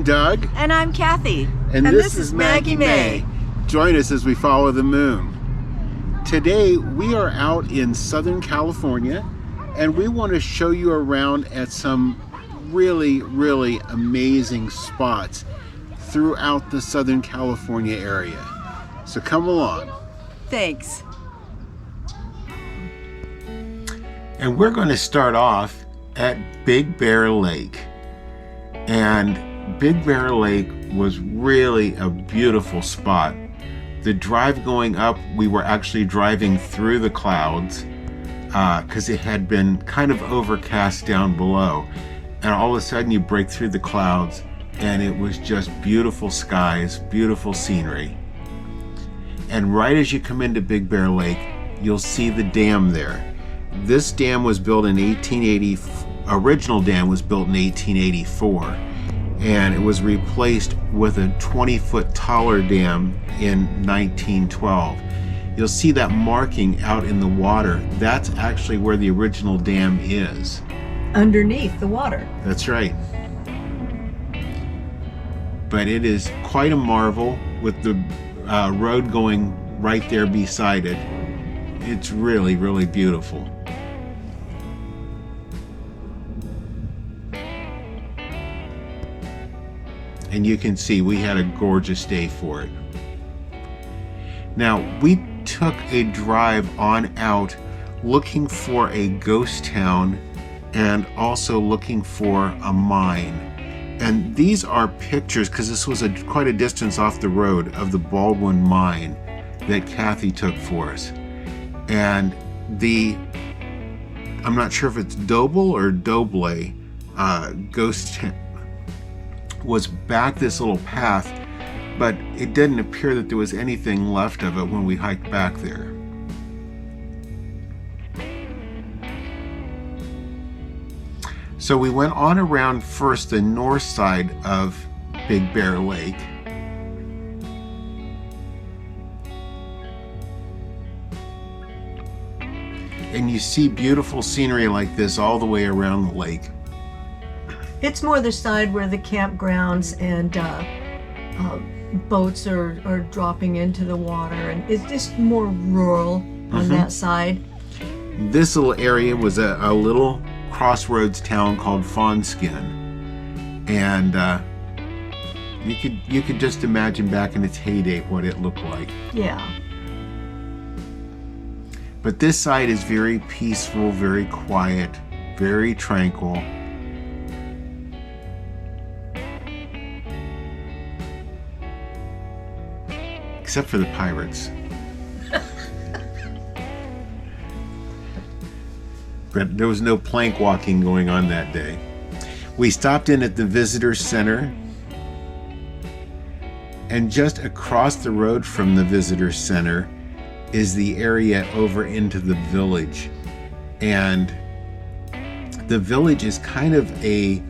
I'm Doug. And I'm Cathy. And this is Maggie Mae. Join us as we follow the moon. Today we are out in Southern California and we want to show you around at some really amazing spots throughout the Southern California area. So come along. Thanks. And we're going to start off at Big Bear Lake. And Big Bear Lake was really a beautiful spot. The drive going up, we were actually driving through the clouds because it had been kind of overcast down below. And all of a sudden you break through the clouds and it was just beautiful skies, beautiful scenery. And right as you come into Big Bear Lake, you'll see the dam there. This dam was built in 1880, original dam was built in 1884, and it was replaced with a 20-foot taller dam in 1912. You'll see that marking out in the water. That's actually where the original dam is. Underneath the water. That's right. But it is quite a marvel with the road going right there beside it. It's really beautiful. And you can see we had a gorgeous day for it. Now, we took a drive on out looking for a ghost town and also looking for a mine. And these are pictures, because this was quite a distance off the road, of the Baldwin mine that Cathy took for us. And I'm not sure if it's Doble or Doble ghost town was back this little path, but it didn't appear that there was anything left of it when we hiked back there. So we went on around first the north side of Big Bear Lake. And you see beautiful scenery like this all the way around the lake. It's more the side where the campgrounds and boats are dropping into the water, and it's just more rural on that side. This little area was a little crossroads town called Fawnskin, and you could just imagine back in its heyday what it looked like. Yeah. But this side is very peaceful, very quiet, very tranquil. Except for the pirates. But there was no plank walking going on that day. We stopped in at the visitor center, and just across the road from the visitor center is the area over into the village. And the village is kind of a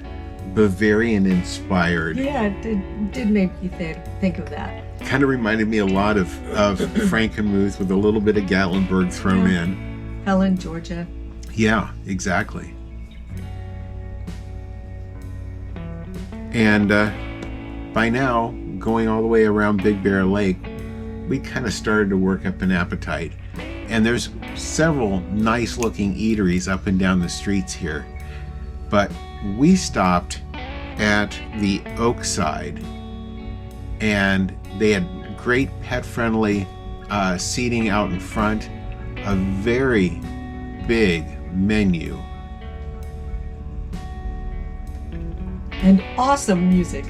Bavarian inspired. Yeah, it did make you think of that. Kind of reminded me a lot of Frankenmuth with a little bit of Gatlinburg thrown in. Helen, Georgia. Yeah, exactly. And by now, going all the way around Big Bear Lake, we kind of started to work up an appetite. And there's several nice looking eateries up and down the streets here. But we stopped at the Oakside, and they had great pet-friendly seating out in front, a very big menu. And awesome music.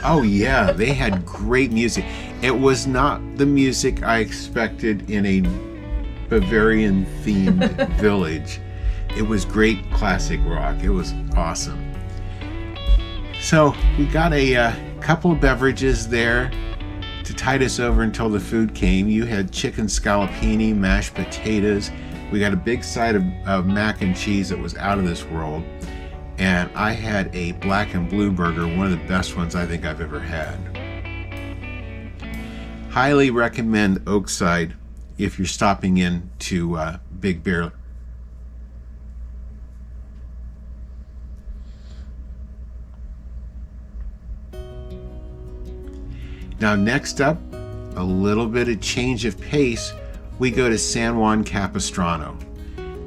Oh yeah, they had great music. It was not the music I expected in a Bavarian-themed village. It was great classic rock. It was awesome. So we got a couple of beverages there to tide us over until the food came. You had chicken scallopini, mashed potatoes. We got a big side of mac and cheese that was out of this world. And I had a black and blue burger, one of the best ones I think I've ever had. Highly recommend Oakside if you're stopping in to Big Bear. Now next up, a little bit of change of pace, we go to San Juan Capistrano.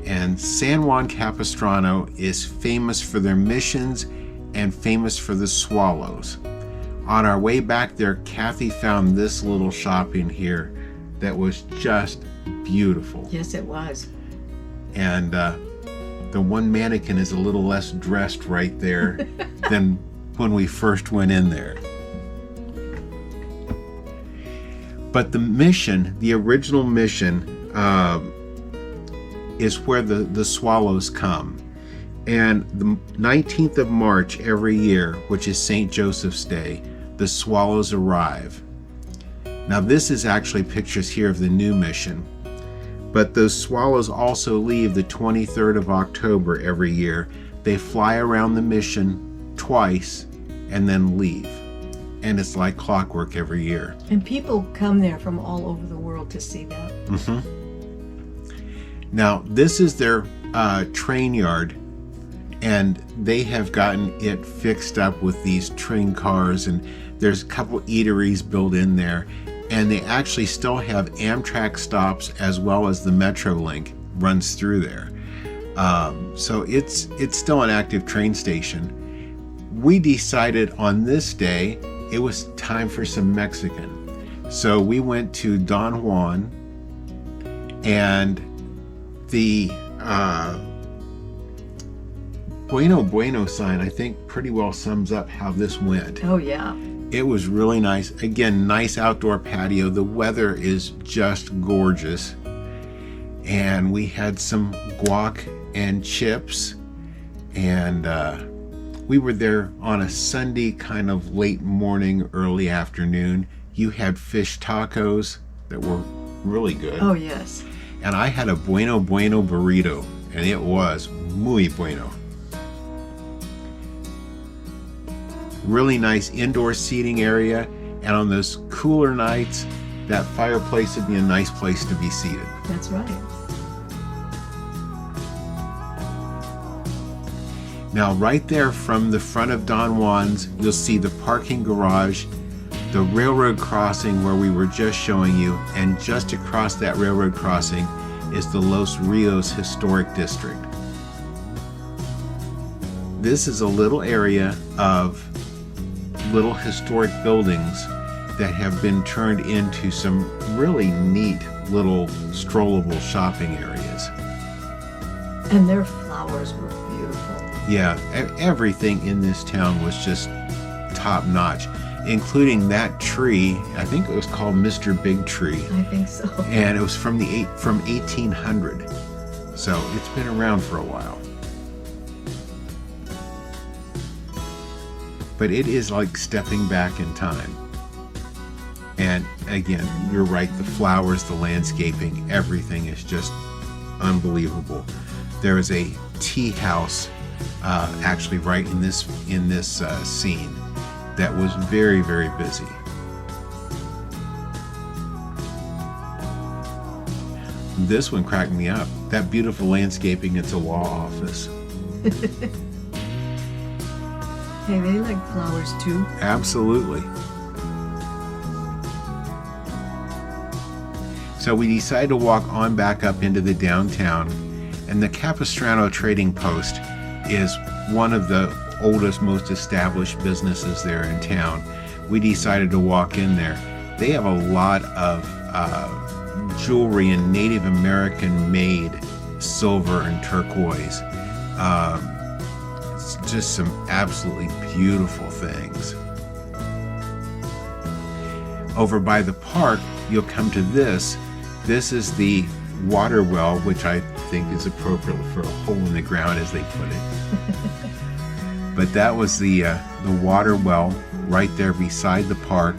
And San Juan Capistrano is famous for their missions and famous for the swallows. On our way back there, Cathy found this little shop in here that was just beautiful. Yes, it was. And the one mannequin is a little less dressed right there than when we first went in there. But the mission, the original mission, is where the swallows come. And the 19th of March every year, which is St. Joseph's Day, the swallows arrive. Now this is actually pictures here of the new mission, but those swallows also leave the 23rd of October every year. They fly around the mission twice and then leave. And it's like clockwork every year. And people come there from all over the world to see that. Mm-hmm. Now, this is their train yard, and they have gotten it fixed up with these train cars, and there's a couple eateries built in there, and they actually still have Amtrak stops as well as the Metrolink runs through there. So it's still an active train station. We decided on this day it was time for some Mexican. So we went to Don Juan, and the Bueno Bueno sign, I think, pretty well sums up how this went. Oh, yeah. It was really nice. Again, nice outdoor patio. The weather is just gorgeous. And we had some guac and chips. And we were there on a Sunday, kind of late morning, early afternoon. You had fish tacos that were really good. Oh, yes. And I had a Bueno Bueno burrito, and it was muy bueno. Really nice indoor seating area, and on those cooler nights, that fireplace would be a nice place to be seated. That's right. Now, right there from the front of Don Juan's, you'll see the parking garage, the railroad crossing where we were just showing you, and just across that railroad crossing is the Los Rios Historic District. This is a little area of little historic buildings that have been turned into some really neat little strollable shopping areas. And their flowers were beautiful. Yeah, everything in this town was just top notch, including that tree. I think it was called Mr. Big Tree. I think so. And it was from 1800. So it's been around for a while. But it is like stepping back in time. And again, you're right, the flowers, the landscaping, everything is just unbelievable. There is a tea house actually right in this scene that was very, very busy. This one cracked me up. That beautiful landscaping, it's a law office. Hey, they like flowers too. Absolutely. So we decided to walk on back up into the downtown, and the Capistrano Trading Post is one of the oldest, most established businesses there in town. We decided to walk in there. They have a lot of jewelry and Native American made silver and turquoise. It's just some absolutely beautiful things. Over by the park, you'll come to this. This is the water well, which I think is appropriate for a hole in the ground, as they put it. But that was the water well right there beside the park.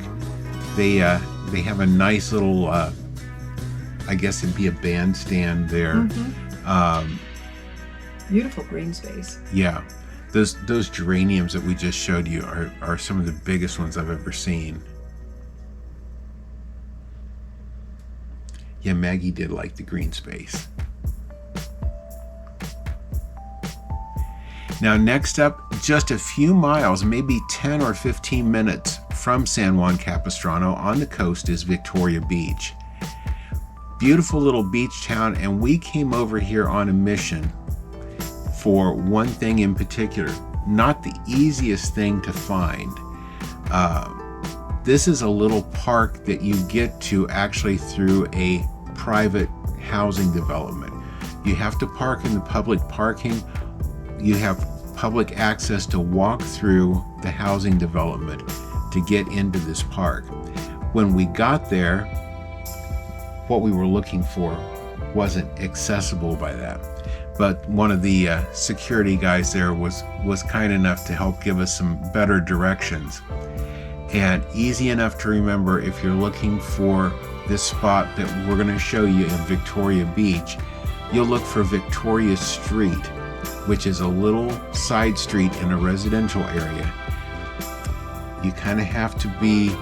They have a nice little, I guess it'd be a bandstand there. Mm-hmm. Beautiful green space. Yeah, those geraniums that we just showed you are some of the biggest ones I've ever seen. Yeah, Maggie did like the green space. Now next up, just a few miles, maybe 10 or 15 minutes from San Juan Capistrano on the coast is Victoria Beach. Beautiful little beach town, and we came over here on a mission for one thing in particular. Not the easiest thing to find. This is a little park that you get to actually through a private housing development. You have to park in the public parking. You have public access to walk through the housing development to get into this park. When we got there, what we were looking for wasn't accessible by that. But one of the security guys there was kind enough to help give us some better directions. And easy enough to remember if you're looking for this spot that we're going to show you in Victoria Beach, you'll look for Victoria Street, which is a little side street in a residential area. You kind of have to be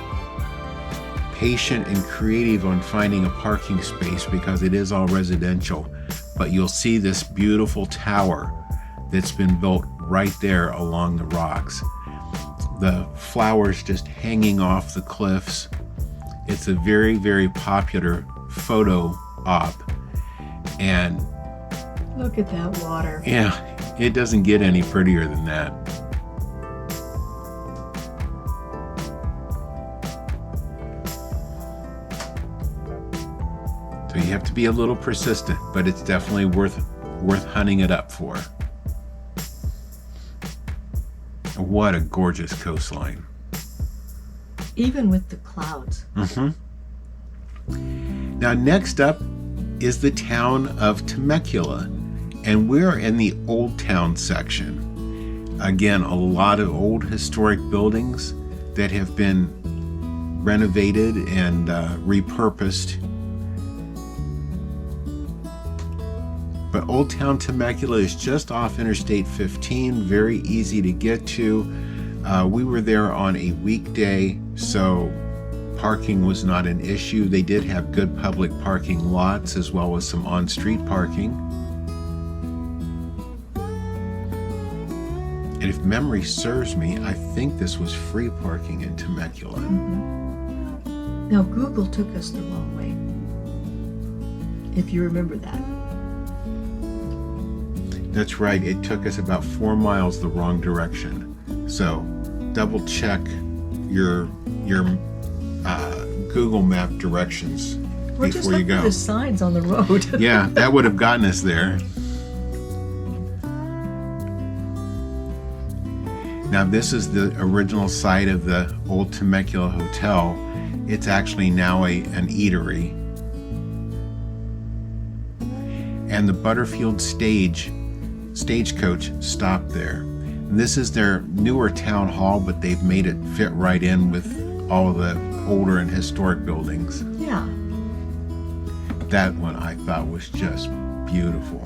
patient and creative on finding a parking space because it is all residential. But you'll see this beautiful tower that's been built right there along the rocks. The flowers just hanging off the cliffs. It's a very, very popular photo op. And Look at that water. yeah, it doesn't get any prettier than that. So you have to be a little persistent, but it's definitely worth hunting it up for. What a gorgeous coastline. Even with the clouds. Now next up is the town of Temecula, and we're in the Old Town section. Again, a lot of old historic buildings that have been renovated and repurposed. But Old Town Temecula is just off Interstate 15, very easy to get to. We were there on a weekday, so parking was not an issue. They did have good public parking lots as well as some on-street parking. And if memory serves me, I think this was free parking in Temecula. Now Google took us the wrong way, if you remember that. That's right, it took us about 4 miles the wrong direction. So double check your Google Map directions We're just before you looking go. for the signs on the road. Yeah, that would have gotten us there. Now this is the original site of the old Temecula Hotel. It's actually now an eatery. And the Butterfield stagecoach stopped there. And this is their newer town hall, but they've made it fit right in with all the older and historic buildings. Yeah. That one I thought was just beautiful.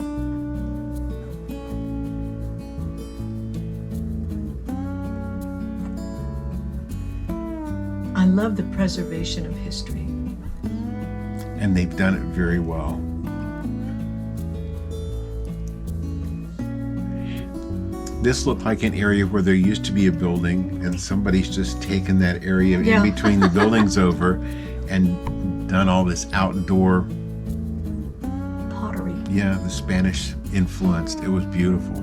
I love the preservation of history. And they've done it very well. This looked like an area where there used to be a building and somebody's just taken that area Yeah. in between the buildings over and done all this outdoor, Pottery. yeah, the Spanish influenced. It was beautiful.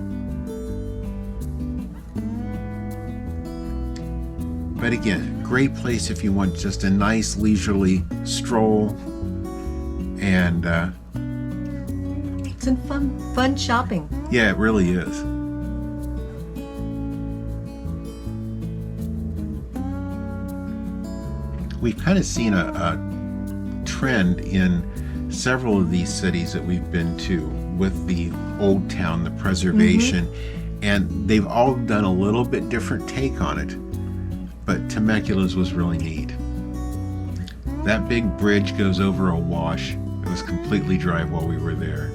But again, great place if you want just a nice leisurely stroll and It's in fun shopping. yeah, it really is. We've kind of seen a trend in several of these cities that we've been to with the old town, the preservation, and they've all done a little bit different take on it. But Temecula's was really neat. That big bridge goes over a wash. It was completely dry while we were there.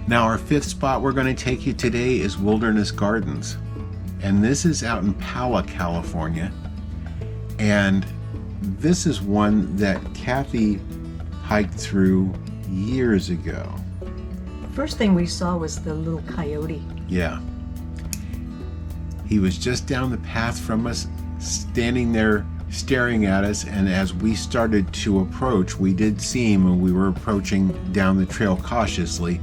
Now our fifth spot we're going to take you today is Wilderness Gardens. And this is out in Pala, California. And this is one that Cathy hiked through years ago. First thing we saw was the little coyote. Yeah. He was just down the path from us, standing there staring at us, and as we started to approach, we did see him when we were approaching down the trail cautiously.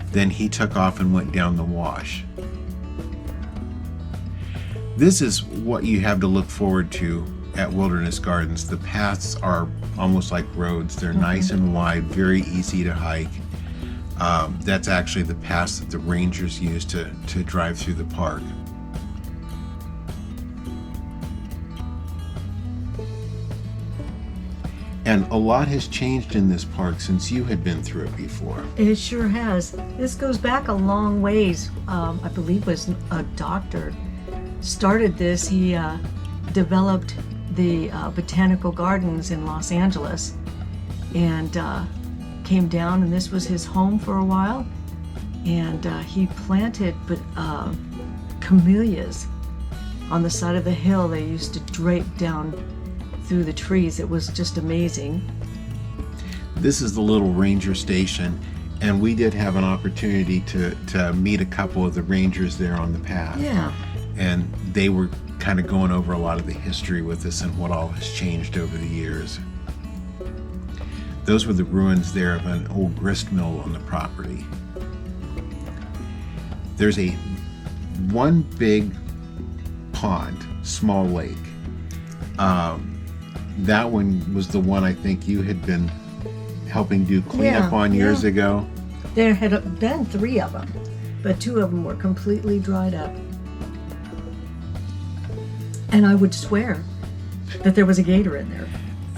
Then he took off and went down the wash. This is what you have to look forward to at Wilderness Gardens. The paths are almost like roads. They're nice and wide, very easy to hike. That's actually the paths that the rangers use to drive through the park. And a lot has changed in this park since you had been through it before. It sure has. This goes back a long ways. I believe was a doctor started this. He developed the botanical gardens in Los Angeles and came down, and this was his home for a while. And he planted camellias on the side of the hill. They used to drape down through the trees. It was just amazing. This is the little ranger station, and we did have an opportunity to meet a couple of the rangers there on the path. Yeah. And they were kind of going over a lot of the history with us and what all has changed over the years. Those were the ruins there of an old grist mill on the property. There's one big pond, small lake. That one was the one I think you had been helping do cleanup on years ago. There had been 3 of them, but 2 of them were completely dried up. And I would swear that there was a gator in there.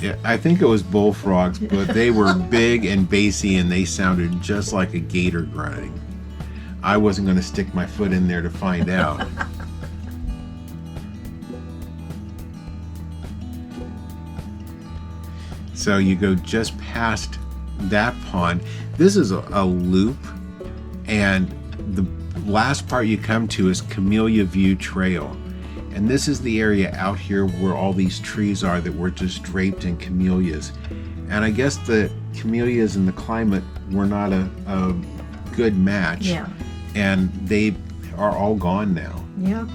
Yeah, I think it was bullfrogs, but they were big and bassy, and they sounded just like a gator grunting. I wasn't going to stick my foot in there to find out. So you go just past that pond. This is a loop, and the last part you come to is Camellia View Trail. And this is the area out here where all these trees are that were just draped in camellias. And I guess the camellias and the climate were not a good match. Yeah. And they are all gone now. Yeah.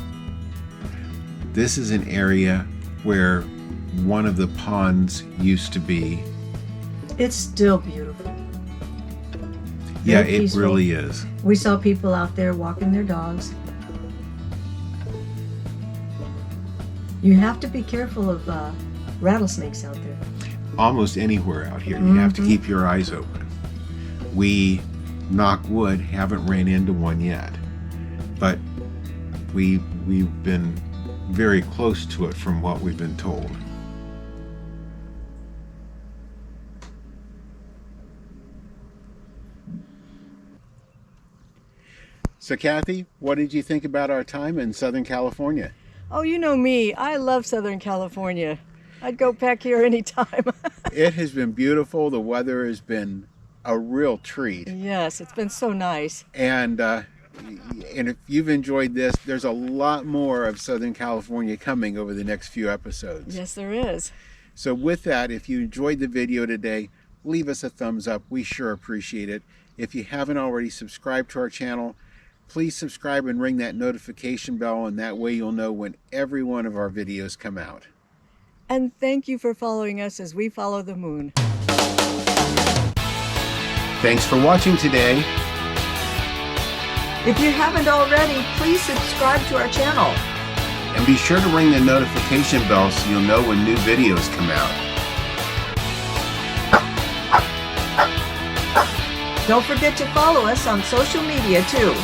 This is an area where one of the ponds used to be. It's still beautiful. Yeah, Very it peaceful. really is. We saw people out there walking their dogs. You have to be careful of rattlesnakes out there. Almost anywhere out here, you have to keep your eyes open. We, knock wood, haven't ran into one yet, but we've been very close to it from what we've been told. So Cathy, what did you think about our time in Southern California? Oh, you know me. I love Southern California. I'd go back here anytime. It has been beautiful. The weather has been a real treat. Yes, it's been so nice. And if you've enjoyed this, there's a lot more of Southern California coming over the next few episodes. Yes, there is. So with that, if you enjoyed the video today, leave us a thumbs up. We sure appreciate it. If you haven't already subscribed to our channel, please subscribe and ring that notification bell, and that way you'll know when every one of our videos come out. And thank you for following us as we follow the moon. Thanks for watching today. If you haven't already, please subscribe to our channel. And be sure to ring the notification bell so you'll know when new videos come out. Don't forget to follow us on social media too.